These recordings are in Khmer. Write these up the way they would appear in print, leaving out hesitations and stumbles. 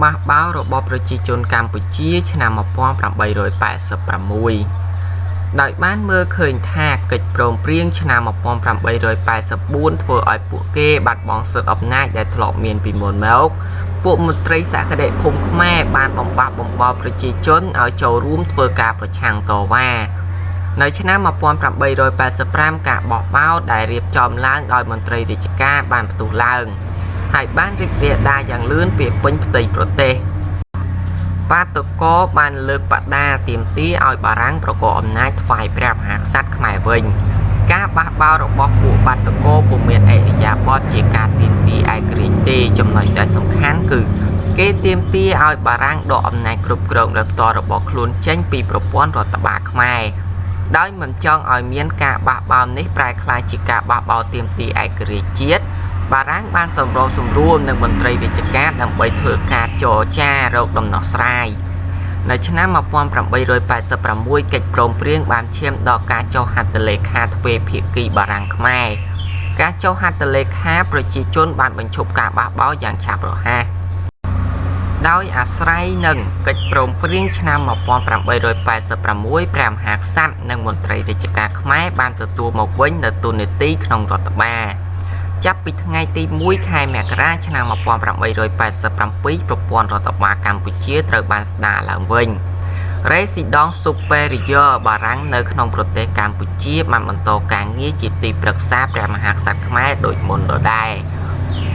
បះបោររបបប្រជាជនកម្ពុជាឆ្នាំ 1886 ដោយបានមើលឃើញថាកិច្ចព្រមព្រៀងឆ្នាំ 1884 ធ្វើឲ្យពួកគេបាត់បង់សិទ្ធិអំណាចដែលធ្លាប់មានពីមុនមកពួកមន្ត្រីសក្តិភូមិខ្មែរបានបំបះបំបោរប្រជាជនឲ្យចូលរួមធ្វើការប្រឆាំងតវ៉ានៅឆ្នាំ 1885 ការបោះបោរដែលរៀបចំឡើងដោយមន្ត្រីរាជការបានផ្ទុះឡើងហើយបានរីករាលដាលយ៉ាងលឿនពាសពេញផ្ទៃប្រទេសបាតុករបានលើកបដាទាមទារឲ្យបារាំងប្រកបអំណាចថ្វាយព្រះមហាក្សត្រខ្មែរវិញការបះបោររបស់ពួកបាតុករពុំមានឥរិយាបថជាការទាមទារឯករាជ្យទេចំណុចដែលសំខាន់គឺគេទាមទារឲ្យបារាំងដកអំណាចគ្រប់គ្រងដោយផ្ទាល់របស់ខ្លួនចេញពីប្រព័ន្ធរដ្ឋបាលខ្មែរដោយមិនចង់ឲ្យមានការបះបោរនេះប្រែក្លាយជាការបះបោរទាមទារឯករាជ្យជាតិបារាំងបានសម្របសម្រួលនឹងមន្ត្រីរាជការដើម្បីធ្វើការចរចារកដំណោះស្រាយនៅឆ្នាំ 1886 កិច្ចព្រមព្រៀងបានឈានដល់ការចុះហត្ថលេខាទ្វេភាគីបារាំងខ្មែរការចុះហត្ថលេខាប្រជាជនបានបញ្ឈប់ការបះបោរយ៉ាងឆាប់រហ័សដោយអាស្រ័យនឹងកិច្ចព្រមព្រៀងឆ្នាំ 1886 ព្រះមហាក្សត្រនិងមន្ត្រីរាជការខ្មែរបានទទួលមកវិញនូវតួនាទីក្នុងរដ្ឋបាលចាប់ពីថ្ងៃទី 1 ខែមករាឆ្នាំ 1887 ប្រព័ន្ធរដ្ឋបាលកម្ពុជាត្រូវបានស្ដារឡើងវិញ Résidence Supérieure បារាំងនៅក្នុងប្រទេសកម្ពុជាបានបន្តការងារជាទីប្រឹក្សាព្រះមហាក្សត្រខ្មែរដូចមុនដដែល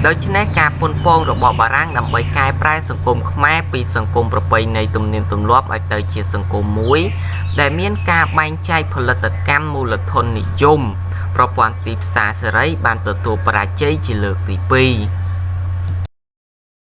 ដូច្នេះការពន់ពងរបស់បារាំងដើម្បីកែប្រែសង្គមខ្មែរពីសង្គមប្រពៃណីទំនៀមទម្លាប់ឲ្យទៅជាសង្គមមួយដែលមានការបែងចែកផលិតកម្មមូលធននិយមប្រព័ន្ធទីផ្សារសេរីបានទទួលបរាជ័យជាលើកទី 2